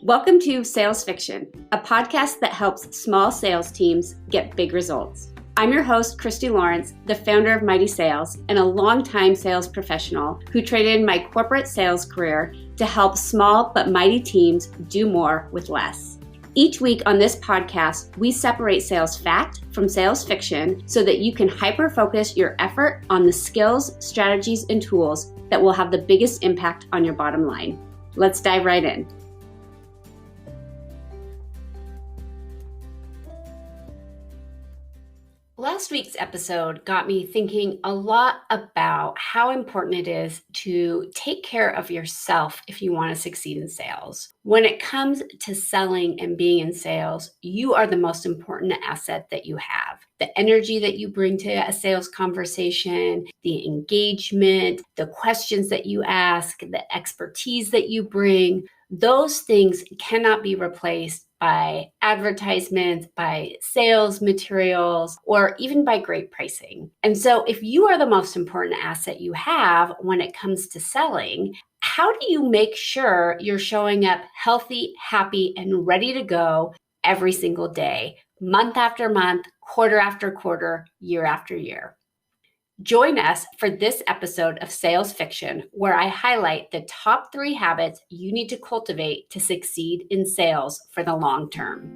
Welcome to Sales Fiction, a podcast that helps small sales teams get big results. I'm your host, Christy Lawrence, the founder of Mighty Sales and a longtime sales professional who traded my corporate sales career to help small but mighty teams do more with less. Each week on this podcast, we separate sales fact from sales fiction so that you can hyper-focus your effort on the skills, strategies, and tools that will have the biggest impact on your bottom line. Let's dive right in. Last week's episode got me thinking a lot about how important it is to take care of yourself if you want to succeed in sales. When it comes to selling and being in sales, you are the most important asset that you have. The energy that you bring to a sales conversation, the engagement, the questions that you ask, the expertise that you bring, those things cannot be replaced by advertisements, by sales materials, or even by great pricing. And so if you are the most important asset you have when it comes to selling, how do you make sure you're showing up healthy, happy, and ready to go every single day, month after month, quarter after quarter, year after year? Join us for this episode of Sales Fiction, where I highlight the top 3 habits you need to cultivate to succeed in sales for the long term.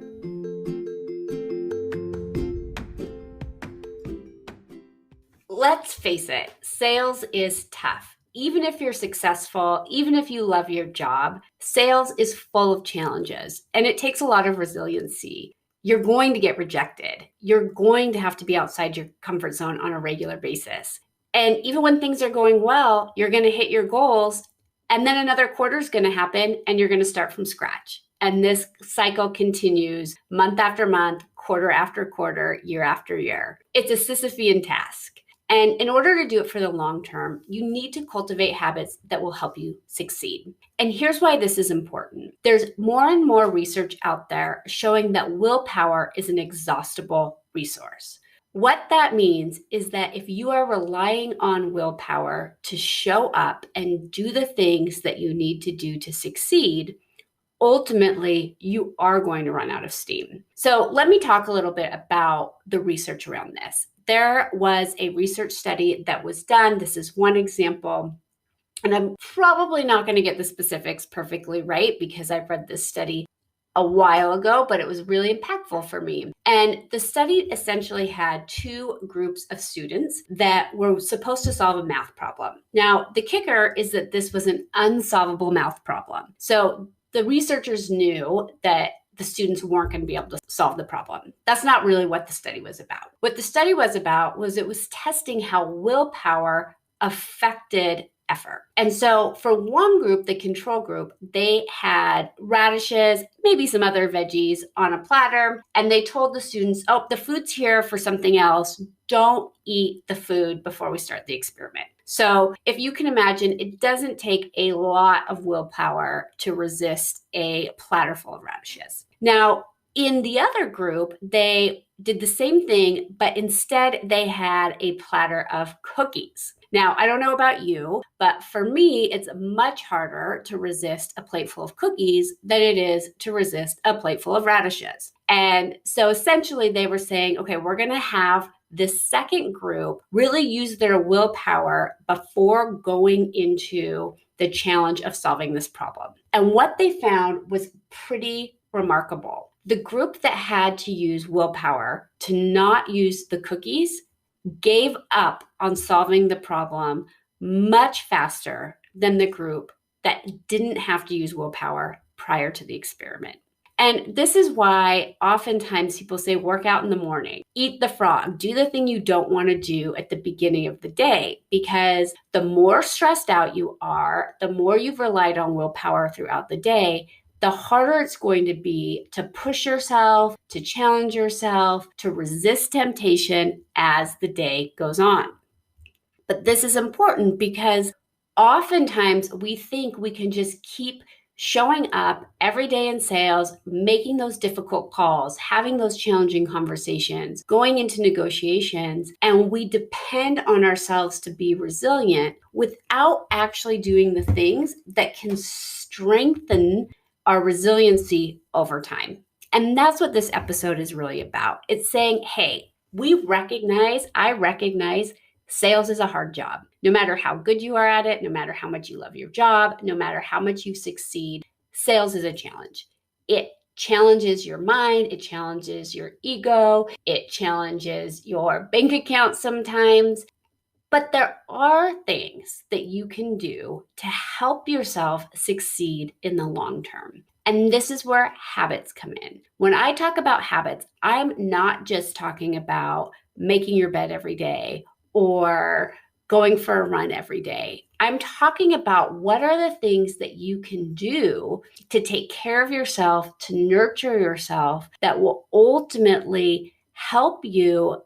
Let's face it, sales is tough. Even if you're successful, even if you love your job, sales is full of challenges, and it takes a lot of resiliency. You're going to get rejected. You're going to have to be outside your comfort zone on a regular basis. And even when things are going well, you're going to hit your goals, and then another quarter is going to happen, and you're going to start from scratch. And this cycle continues month after month, quarter after quarter, year after year. It's a Sisyphean task. And in order to do it for the long term, you need to cultivate habits that will help you succeed. And here's why this is important. There's more and more research out there showing that willpower is an exhaustible resource. What that means is that if you are relying on willpower to show up and do the things that you need to do to succeed, ultimately, you are going to run out of steam. So let me talk a little bit about the research around this. There was a research study that was done. This is one example. And I'm probably not going to get the specifics perfectly right because I've read this study a while ago, but it was really impactful for me. And the study essentially had 2 groups of students that were supposed to solve a math problem. Now, the kicker is that this was an unsolvable math problem. So the researchers knew that the students weren't going to be able to solve the problem. That's not really what the study was about. What the study was about was it was testing how willpower affected effort. And so for one group, the control group, they had radishes, maybe some other veggies on a platter, and they told the students, oh, the food's here for something else. Don't eat the food before we start the experiment. So if you can imagine, it doesn't take a lot of willpower to resist a platter full of radishes. Now, in the other group, they did the same thing, but instead they had a platter of cookies. Now, I don't know about you, but for me, it's much harder to resist a plate full of cookies than it is to resist a plate full of radishes. And so essentially they were saying, okay, we're going to have this second group really use their willpower before going into the challenge of solving this problem. And what they found was pretty remarkable. The group that had to use willpower to not use the cookies gave up on solving the problem much faster than the group that didn't have to use willpower prior to the experiment. And this is why oftentimes people say work out in the morning, eat the frog, do the thing you don't want to do at the beginning of the day, because the more stressed out you are, the more you've relied on willpower throughout the day, the harder it's going to be to push yourself, to challenge yourself, to resist temptation as the day goes on. But this is important because oftentimes we think we can just keep showing up every day in sales, making those difficult calls, having those challenging conversations, going into negotiations, and we depend on ourselves to be resilient without actually doing the things that can strengthen our resiliency over time. And that's what this episode is really about. It's saying, hey, I recognize sales is a hard job. No matter how good you are at it, no matter how much you love your job, no matter how much you succeed, sales is a challenge. It challenges your mind, it challenges your ego, it challenges your bank account sometimes. But there are things that you can do to help yourself succeed in the long term. And this is where habits come in. When I talk about habits, I'm not just talking about making your bed every day or going for a run every day. I'm talking about what are the things that you can do to take care of yourself, to nurture yourself, that will ultimately help you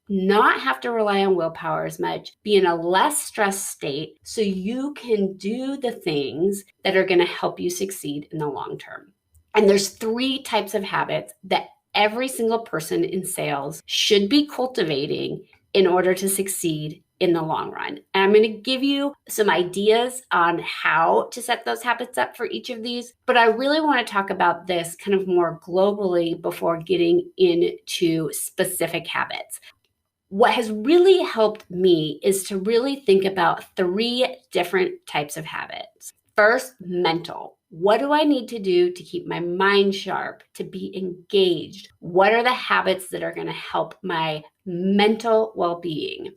not have to rely on willpower as much, be in a less stressed state so you can do the things that are going to help you succeed in the long term. And there's 3 types of habits that every single person in sales should be cultivating in order to succeed in the long run. And I'm going to give you some ideas on how to set those habits up for each of these, but I really want to talk about this kind of more globally before getting into specific habits. What has really helped me is to really think about 3 different types of habits. First, mental. What do I need to do to keep my mind sharp, to be engaged? What are the habits that are going to help my mental well-being?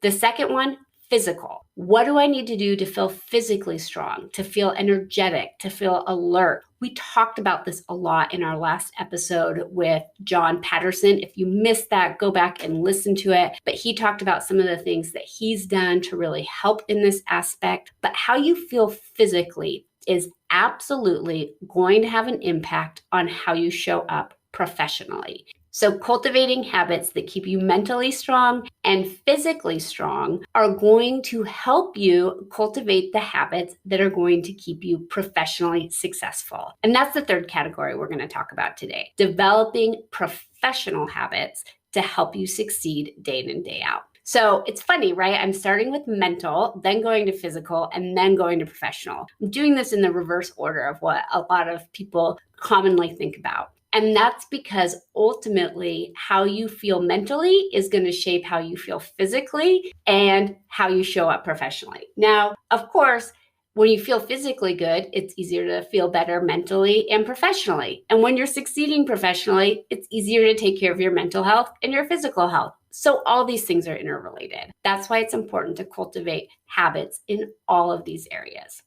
The second one, physical. What do I need to do to feel physically strong, to feel energetic, to feel alert? We talked about this a lot in our last episode with John Patterson. If you missed that, go back and listen to it. But he talked about some of the things that he's done to really help in this aspect. But how you feel physically is absolutely going to have an impact on how you show up professionally. So cultivating habits that keep you mentally strong and physically strong are going to help you cultivate the habits that are going to keep you professionally successful. And that's the 3rd category we're going to talk about today, developing professional habits to help you succeed day in and day out. So it's funny, right? I'm starting with mental, then going to physical, and then going to professional. I'm doing this in the reverse order of what a lot of people commonly think about. And that's because ultimately how you feel mentally is going to shape how you feel physically and how you show up professionally. Now, of course, when you feel physically good, it's easier to feel better mentally and professionally. And when you're succeeding professionally, it's easier to take care of your mental health and your physical health. So all these things are interrelated. That's why it's important to cultivate habits in all of these areas.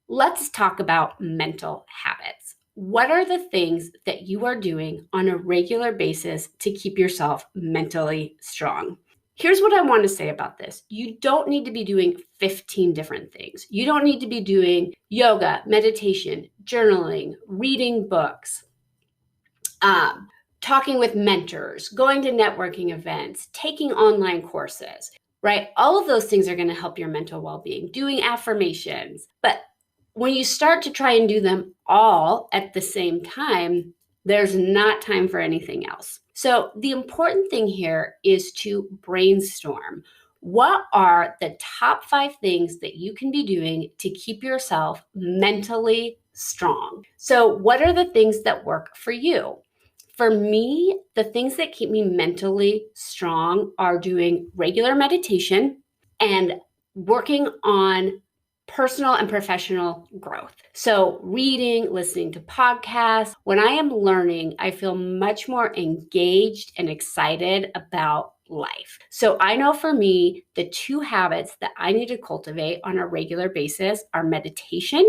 Let's talk about mental habits. What are the things that you are doing on a regular basis to keep yourself mentally strong? Here's what I want to say about this. You don't need to be doing 15 different things. You don't need to be doing yoga, meditation, journaling, reading books, talking with mentors, going to networking events, taking online courses, right? All of those things are going to help your mental well-being, doing affirmations. But when you start to try and do them all at the same time, there's not time for anything else. So the important thing here is to brainstorm. What are the top 5 things that you can be doing to keep yourself mentally strong? So what are the things that work for you? For me, the things that keep me mentally strong are doing regular meditation and working on personal and professional growth. So reading, listening to podcasts. When I am learning, I feel much more engaged and excited about life. So I know for me, the 2 habits that I need to cultivate on a regular basis are meditation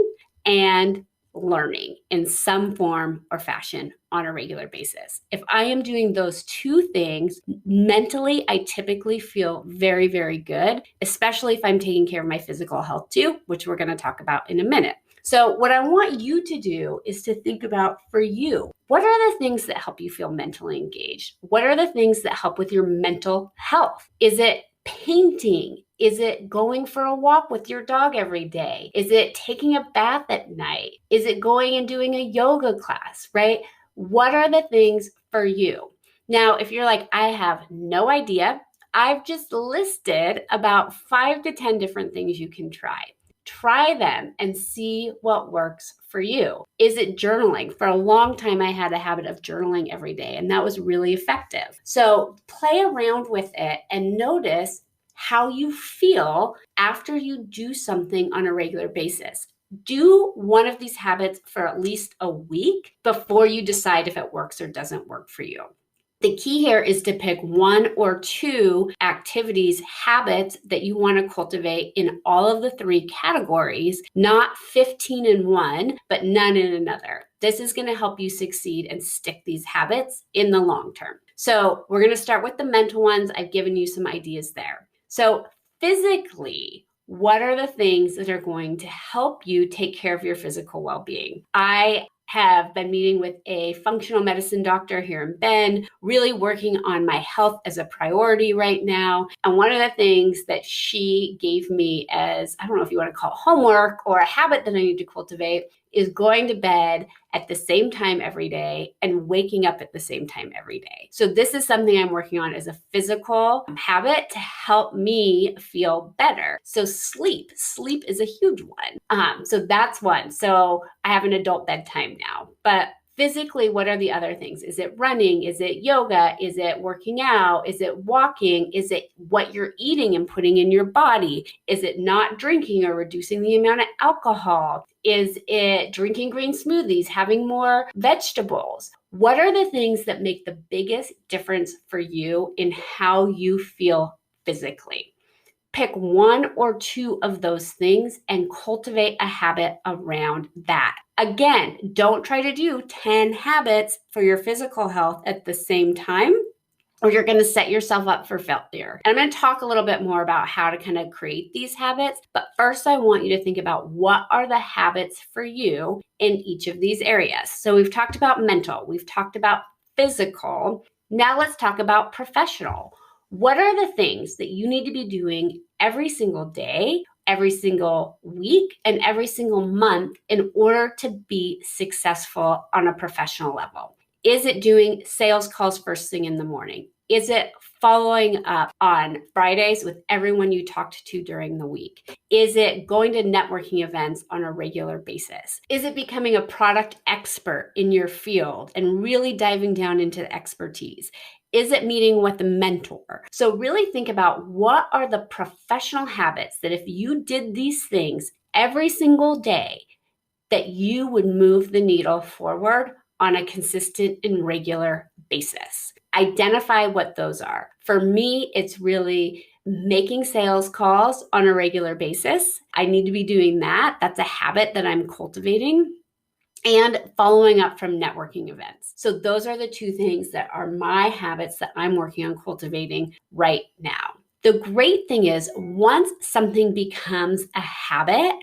and learning in some form or fashion on a regular basis. If I am doing those 2 things, mentally, I typically feel very, very good, especially if I'm taking care of my physical health too, which we're going to talk about in a minute. So what I want you to do is to think about for you, what are the things that help you feel mentally engaged? What are the things that help with your mental health? Is it painting? Is it going for a walk with your dog every day? Is it taking a bath at night? Is it going and doing a yoga class, right? What are the things for you? Now, if you're like, I have no idea, I've just listed about 5 to 10 different things you can try. Try them and see what works for you. Is it journaling? For a long time, I had a habit of journaling every day, and that was really effective. So play around with it and notice how you feel after you do something on a regular basis. Do one of these habits for at least a week before you decide if it works or doesn't work for you. The key here is to pick one or two activities, habits that you want to cultivate in all of the three categories, not 15 in one, but none in another. This is going to help you succeed and stick these habits in the long term. So we're going to start with the mental ones. I've given you some ideas there. So physically, what are the things that are going to help you take care of your physical well-being? I have been meeting with a functional medicine doctor here in Bend, really working on my health as a priority right now. And one of the things that she gave me as, I don't know if you want to call it homework or a habit that I need to cultivate, is going to bed at the same time every day and waking up at the same time every day. So this is something I'm working on as a physical habit to help me feel better. So sleep is a huge one. So that's one. So I have an adult bedtime now, but physically, what are the other things? Is it running? Is it yoga? Is it working out? Is it walking? Is it what you're eating and putting in your body? Is it not drinking or reducing the amount of alcohol? Is it drinking green smoothies, having more vegetables? What are the things that make the biggest difference for you in how you feel physically? Pick one or two of those things and cultivate a habit around that. Again, don't try to do 10 habits for your physical health at the same time, or you're going to set yourself up for failure. And I'm going to talk a little bit more about how to kind of create these habits. But first, I want you to think about what are the habits for you in each of these areas. So we've talked about mental, we've talked about physical. Now let's talk about professional. What are the things that you need to be doing every single day, every single week, and every single month in order to be successful on a professional level? Is it doing sales calls first thing in the morning? Is it following up on Fridays with everyone you talked to during the week? Is it going to networking events on a regular basis? Is it becoming a product expert in your field and really diving down into the expertise? Is it meeting with a mentor? So really think about what are the professional habits that if you did these things every single day, that you would move the needle forward on a consistent and regular basis. Identify what those are. For me, it's really making sales calls on a regular basis. I need to be doing that. That's a habit that I'm cultivating. And following up from networking events. So those are the two things that are my habits that I'm working on cultivating right now. The great thing is once something becomes a habit,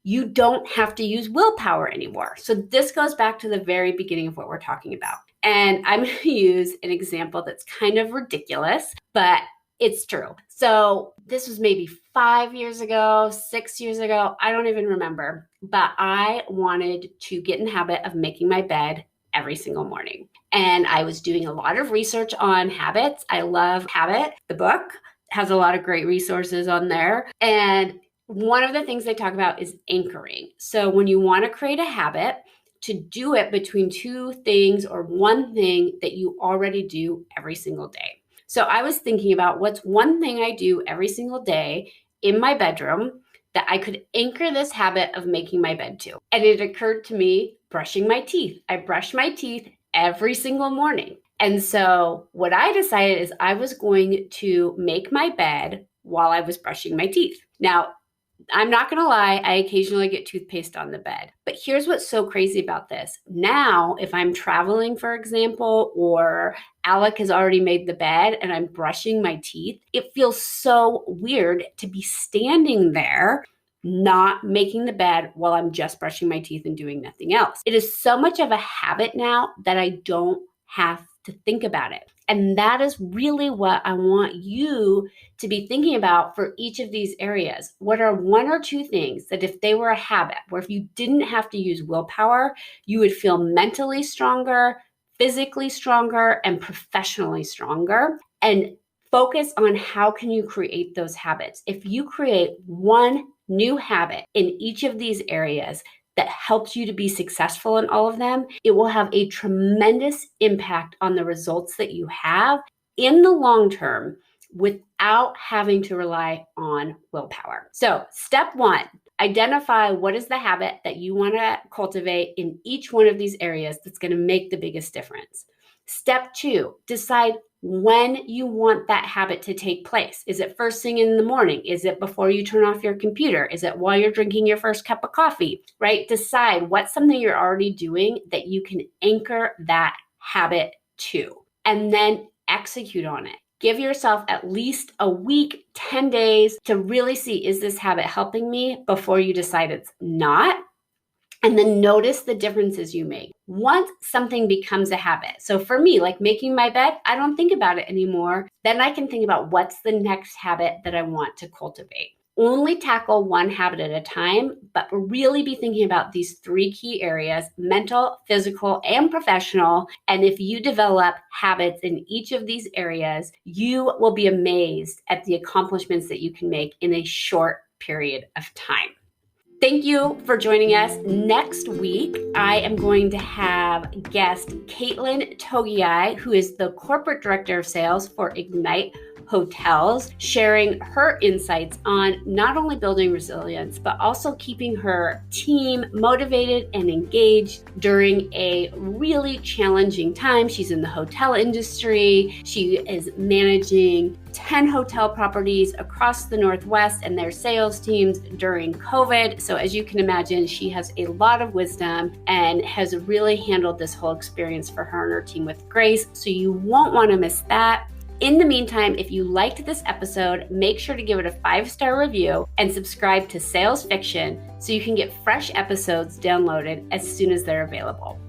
you don't have to use willpower anymore. So this goes back to the very beginning of what we're talking about. And I'm going to use an example that's kind of ridiculous, but it's true. So this was maybe 5 years ago, 6 years ago. I don't even remember, but I wanted to get in the habit of making my bed every single morning. And I was doing a lot of research on habits. I love Habit. The book has a lot of great resources on there. And one of the things they talk about is anchoring. So when you want to create a habit, to do it between two things or one thing that you already do every single day. So I was thinking about what's one thing I do every single day in my bedroom that I could anchor this habit of making my bed to. And it occurred to me, brushing my teeth. I brush my teeth every single morning. And so what I decided is I was going to make my bed while I was brushing my teeth. Now, I'm not going to lie, I occasionally get toothpaste on the bed. But here's what's so crazy about this. Now, if I'm traveling, for example, or Alec has already made the bed and I'm brushing my teeth, it feels so weird to be standing there not making the bed while I'm just brushing my teeth and doing nothing else. It is so much of a habit now that I don't have to think about it. And that is really what I want you to be thinking about for each of these areas. What are one or two things that if they were a habit, where if you didn't have to use willpower, you would feel mentally stronger, physically stronger, and professionally stronger? And focus on how can you create those habits. If you create one new habit in each of these areas that helps you to be successful in all of them, it will have a tremendous impact on the results that you have in the long term without having to rely on willpower. So, step one, identify what is the habit that you want to cultivate in each one of these areas that's going to make the biggest difference. Step two, decide when you want that habit to take place. Is it first thing in the morning? Is it before you turn off your computer? Is it while you're drinking your first cup of coffee, right? Decide what's something you're already doing that you can anchor that habit to, and then execute on it. Give yourself at least a week, 10 days to really see, is this habit helping me, before you decide it's not. And then notice the differences you make once something becomes a habit. So for me, like making my bed, I don't think about it anymore. Then I can think about what's the next habit that I want to cultivate. Only tackle one habit at a time, but really be thinking about these three key areas: mental, physical, and professional. And if you develop habits in each of these areas, you will be amazed at the accomplishments that you can make in a short period of time. Thank you for joining us. Next week, I am going to have guest Caitlin Togiai, who is the Corporate Director of Sales for Ignite Hotels, sharing her insights on not only building resilience, but also keeping her team motivated and engaged during a really challenging time. She's in the hotel industry. She is managing 10 hotel properties across the Northwest and their sales teams during COVID. So as you can imagine, she has a lot of wisdom and has really handled this whole experience for her and her team with grace. So you won't want to miss that. In the meantime, if you liked this episode, make sure to give it a 5-star review and subscribe to Sales Fiction so you can get fresh episodes downloaded as soon as they're available.